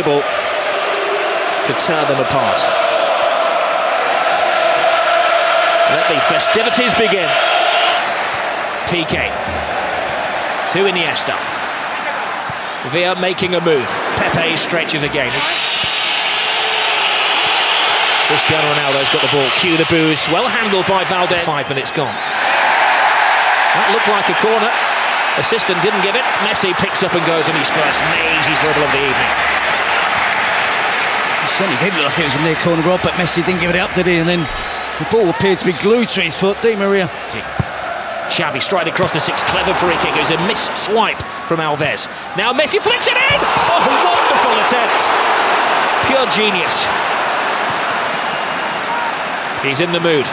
possible to tear them apart. Let the festivities begin. Piqué to Iniesta. Villa making a move. Pepe stretches again. Cristiano Ronaldo's got the ball. Cue the boos. Well handled by Valdez. 5 minutes gone. That looked like a corner. Assistant didn't give it. Messi picks up and goes in his first mazy dribble of the evening. It certainly did look like it was a near corner, Rob, but Messi didn't give it up, did he? And then the ball appeared to be glued to his foot. Di Maria. Xavi striding across the six. Clever free kick. It was a missed swipe from Alves. Now Messi flicks it in! Oh, wonderful attempt. Pure genius. He's in the mood.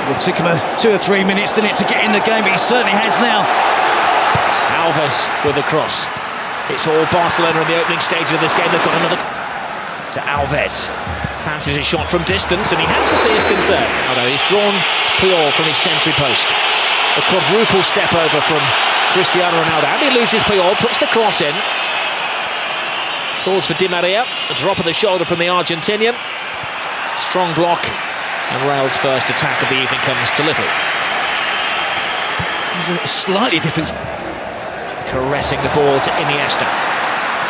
It took him 2 or 3 minutes, didn't it, to get in the game, but he certainly has now. Alves with the cross. It's all Barcelona in the opening stage of this game. They've got another to Alves. Fancies a shot from distance, and he had to see his concern. Although he's drawn Puyol from his century post. A quadruple step over from Cristiano Ronaldo. And he loses Puyol, puts the cross in. Falls for Di Maria. A drop of the shoulder from the Argentinian. Strong block. And Real's first attack of the evening comes to little. He's a slightly different. Caressing the ball to Iniesta.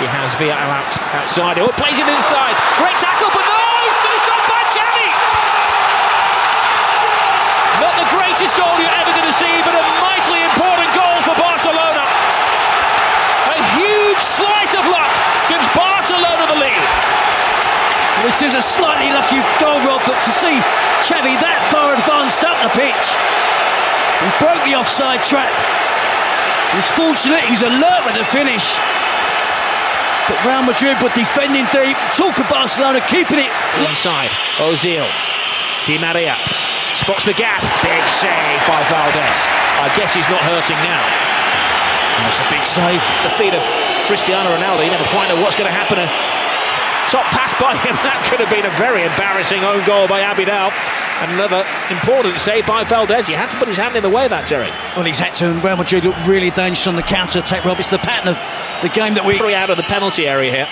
He has Villa outside. Oh, plays it inside. Great tackle, but no! He's finished off by Xavi! Not the greatest goal you're ever going to see, but a mightily important goal for Barcelona. A huge slice of luck gives Barcelona the lead. It is a slightly lucky goal, Rob, but to see Xavi that far advanced up the pitch, he broke the offside trap. He was fortunate, he was alert with the finish. But Real Madrid were defending deep. Talk of Barcelona keeping it inside. Ozil, Di Maria spots the gap. Big save by Valdez. I guess he's not hurting now. That's a big save. The feet of Cristiano Ronaldo. You never quite know what's going to happen. A top pass by him. That could have been a very embarrassing own goal by Abidal. And another important save by Valdez. He had to put his hand in the way of that, Jerry. Well, he's had to, and Real Madrid look really dangerous on the counter-attack, Rob. It's the pattern of the game that we... 3 out of the penalty area here.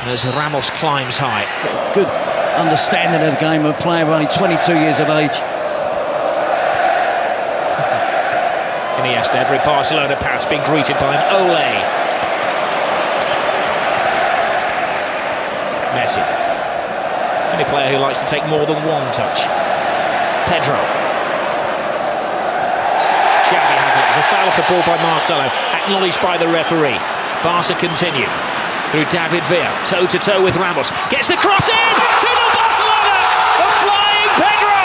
As Ramos climbs high. Good understanding of the game of a player only 22 years of age. Iniesta, every Barcelona pass being greeted by an Ole. Messi. Any player who likes to take more than one touch. Pedro. Xavi has it. There's a foul off the ball by Marcelo, acknowledged by the referee. Barca continue through David Villa, toe-to-toe with Ramos. Gets the cross in! 2-0 Barcelona! The flying Pedro!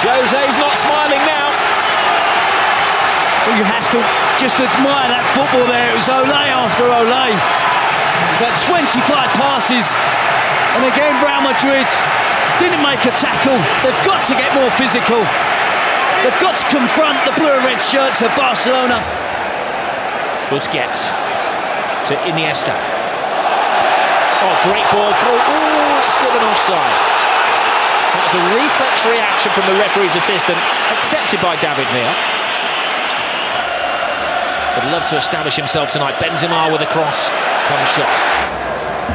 Jose's not smiling now. Well, you have to just admire that football there. It was Ole after Ole. About 25 passes. And again, Real Madrid didn't make a tackle. They've got to get more physical. They've got to confront the blue and red shirts of Barcelona. Busquets to Iniesta. Oh, great ball through. Oh, it's given offside. That was a reflex reaction from the referee's assistant, accepted by David Villa. Would love to establish himself tonight. Benzema with a cross. Comes shot.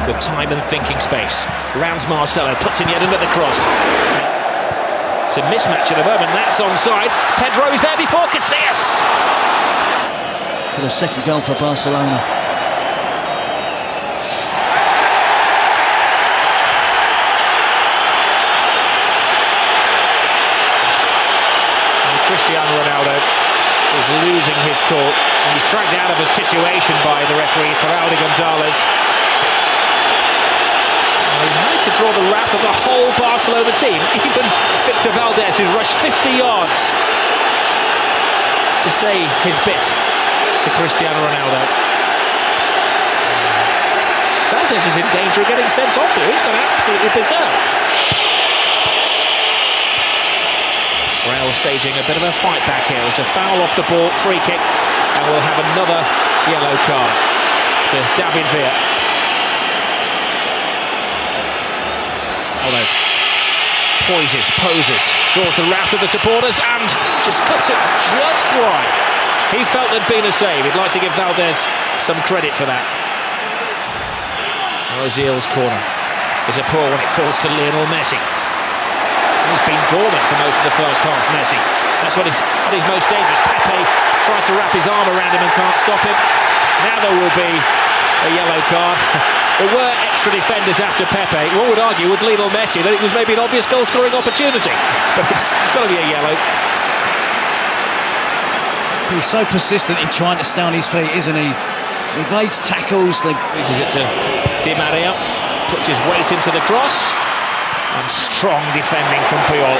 With time and thinking space. Rounds Marcelo, puts in yet another cross. It's a mismatch at the moment. That's onside. Pedro is there before Casillas. For the second goal for Barcelona. Cristiano Ronaldo is losing his cool. He's dragged out of a situation by the referee, Geraldo Gonzalez. He's managed to draw the wrath of the whole Barcelona team. Even Victor Valdez, who's rushed 50 yards to say his bit to Cristiano Ronaldo. Valdez is in danger of getting sent off here. He's gone absolutely berserk. Real staging a bit of a fight back here. There's a foul off the ball, free kick, and we'll have another yellow card to David Villa. Although poses, draws the wrath of the supporters and just cuts it just wide. He felt there'd been a save. He'd like to give Valdez some credit for that. Ozil's corner is a poor when it falls to Lionel Messi. He's been dormant for most of the first half, Messi. That's when he's at his most dangerous. Pepe tries to wrap his arm around him and can't stop him. Now there will be a yellow card. There were extra defenders after Pepe. One would argue with Lionel Messi that it was maybe an obvious goal-scoring opportunity, but it's got to be a yellow. He's so persistent in trying to stay on his feet, isn't he? He evades tackles. Reaches it to Di Maria, puts his weight into the cross, and strong defending from Puyol.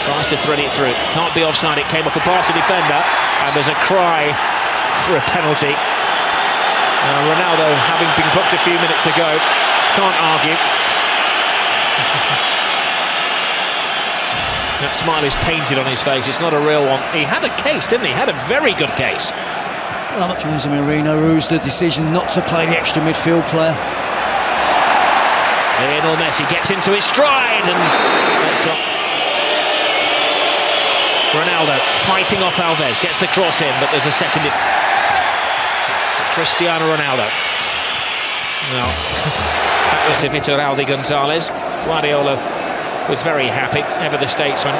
Tries to thread it through. Can't be offside. It came off a Barça defender, and there's a cry for a penalty. Ronaldo, having been booked a few minutes ago, can't argue. That smile is painted on his face. It's not a real one. He had a case, didn't he? He had a very good case. Well, Jose Mourinho rules the decision not to play the extra midfield player. Lionel Messi gets into his stride and that's up. Ronaldo fighting off Alves, gets the cross in, but there's a second. Cristiano Ronaldo. Well, that was Vitor Gonzalez. Guardiola was very happy, ever the statesman.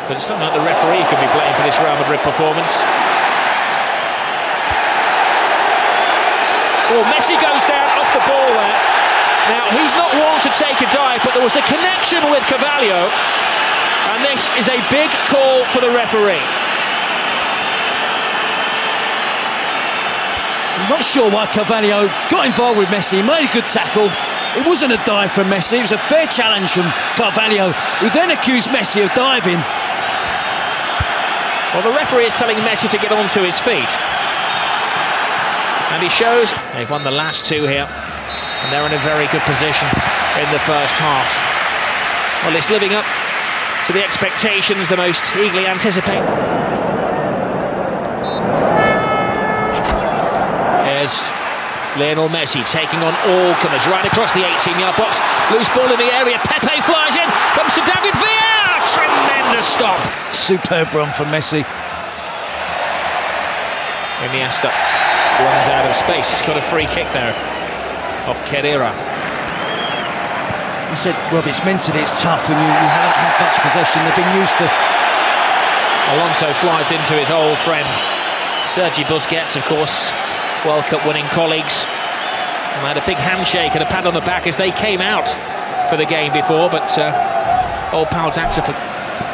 But it's not like the referee could be blamed for this Real Madrid performance. Oh, Messi goes down off the ball there. Now, he's not one to take a dive, but there was a connection with Carvalho, and this is a big call for the referee. I'm not sure why Carvalho got involved with Messi. He made a good tackle. It wasn't a dive from Messi. It was a fair challenge from Carvalho, who then accused Messi of diving. Well, the referee is telling Messi to get onto his feet. And he shows they've won the last two here. And they're in a very good position in the first half. Well, it's living up to the expectations the most eagerly anticipated. There's Lionel Messi taking on all comers right across the 18-yard box. Loose ball in the area. Pepe flies in. Comes to David Villa. Tremendous stop. Superb run from Messi. Iniesta runs out of space. He's got a free kick there off Kerrera. I said, Rob, it's mentally it's tough when you haven't had much possession. They've been used to. Alonso flies into his old friend Sergi Busquets, of course. World Cup winning colleagues. And they had a big handshake and a pat on the back as they came out for the game before, but old pal Taxiford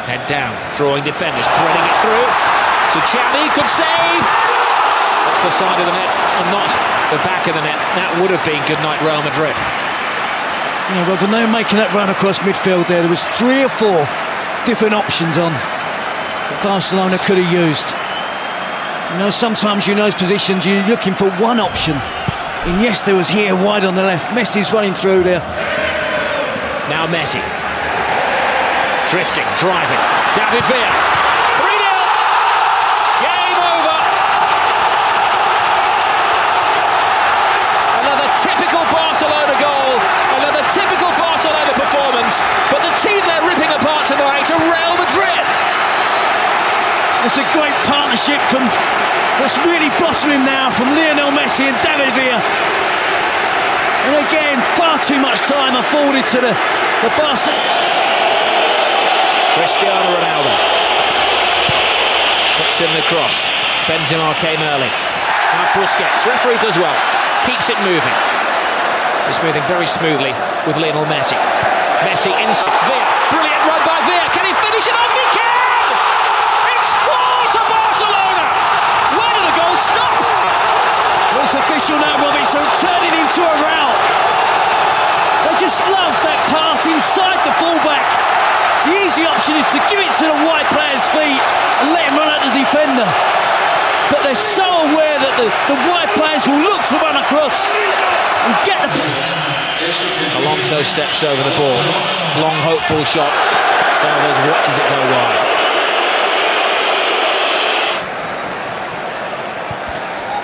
head down, drawing defenders, threading it through to Xavi, could save. That's the side of the net and not the back of the net. That would have been good night Real Madrid. You know, Rob, when they were making that run across midfield there was 3 or 4 different options on that Barcelona could have used. You know, sometimes in those positions you're looking for one option. Iniesta was here wide on the left. Messi's running through there. Now Messi. Drifting, driving. David Villa. 3-0. Game over. Another typical Barcelona goal. Another typical Barcelona performance. But the team they're ripping apart tonight are Real Madrid. It's a great partnership that's really blossoming now from Lionel Messi and David Villa. And again, far too much time afforded to the Barca. Cristiano Ronaldo puts in the cross. Benzema came early. Now Busquets, referee does well, keeps it moving. It's moving very smoothly with Lionel Messi. Messi in Villa, brilliant run by Villa. Can he finish it off? He can! It's 4 to Barcelona. Where did the goal stop? Well, it's official now, Robbie, so turning into a rout. They just love that pass inside the fullback. The easy option is to give it to the wide player's feet and let him run at the defender. But they're so aware that the wide players will look to run across and get the... Alonso steps over the ball. Long, hopeful shot. Alves watches it go wide.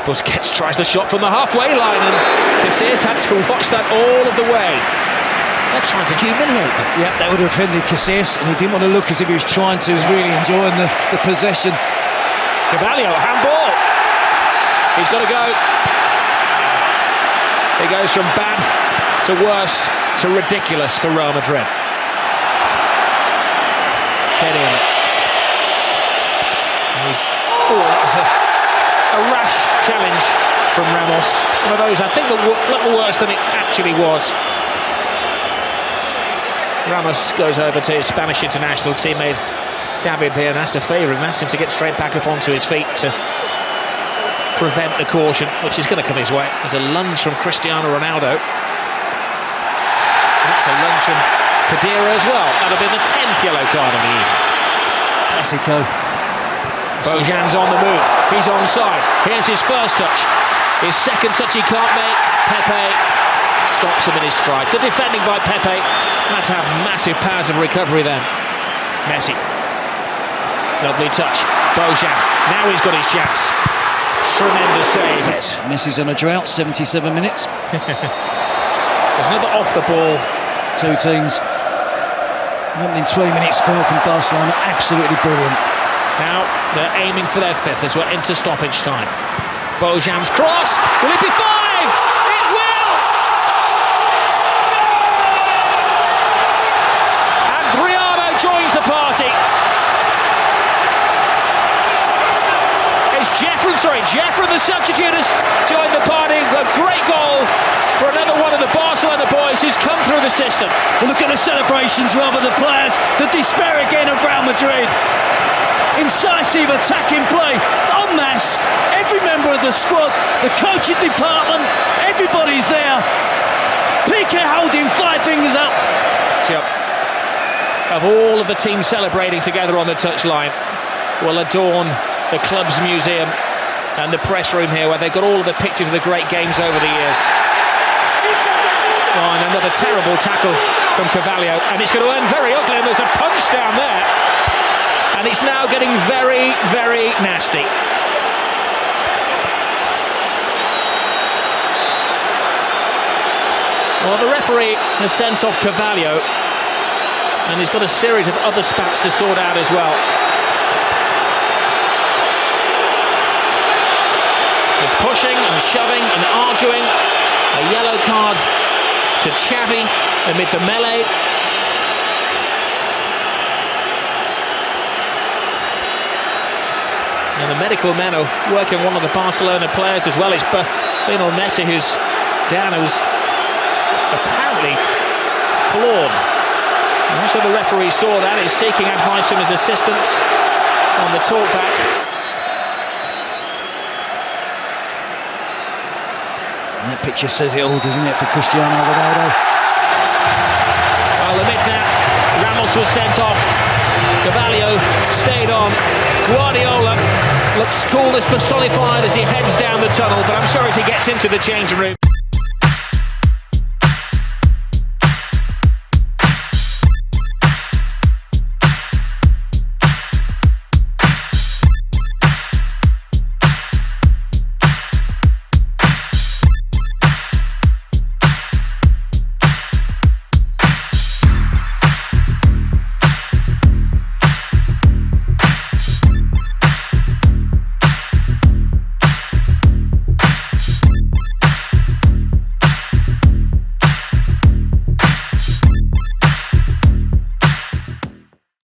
Busquets tries the shot from the halfway line, and Casillas had to watch that all of the way. They're trying to humiliate them. Yeah, that would have offended Casillas, and he didn't want to look as if he was trying to. He was really enjoying the possession. Carvalho, handball. He's got to go. He goes from bad to worse to ridiculous for Real Madrid. Kenny. That was a rash challenge from Ramos. One of those, I think, that looked worse than it actually was. Ramos goes over to his Spanish international teammate David Villa and asks a favour and asks him to get straight back up onto his feet to prevent the caution, which is going to come his way. There's a lunge from Cristiano Ronaldo. That's a lunge from Khedira as well. That'll be the 10th yellow card of the evening. Classico. Bojan's on the move. He's onside. Here's his first touch. His second touch he can't make. Pepe stops him in his stride. Good defending by Pepe. Had to have massive powers of recovery then. Messi. Lovely touch. Bojan. Now he's got his chance. Tremendous save. Messi's on a drought, 77 minutes. There's another off the ball. Two teams. Opening 20 minutes spell from Barcelona. Absolutely brilliant. Now they're aiming for their fifth as we're into stoppage time. Bojan's cross. Will it be 5? It will! Adriano joins the party. It's Jeffrey, the substitute, has joined the party. A great goal for another one of the Barcelona boys who's come through the system. Well, look at the celebrations, rather the players, the despair again of Real Madrid. Incisive attacking play, en masse, every member of the squad, the coaching department, everybody's there. Piqué holding 5 fingers up. Of all of the teams celebrating together on the touchline will adorn the club's museum and the press room here, where they've got all of the pictures of the great games over the years. Oh, and another terrible tackle from Carvalho, and it's going to end very ugly, and there's a punch down there. And it's now getting very, very nasty. Well, the referee has sent off Carvalho, and he's got a series of other spats to sort out as well. There's pushing and shoving and arguing. A yellow card to Xavi amid the melee. And the medical men are working one of the Barcelona players as well. It's Lionel Messi who's down, who's apparently flawed. And also the referee saw that. He's seeking advice from his assistants on the talkback. And that picture says it all, doesn't it, for Cristiano Ronaldo? Well, amid that, Ramos was sent off. Carvalho stayed on. Guardiola looks cool as personified as he heads down the tunnel, but I'm sure as he gets into the changing room.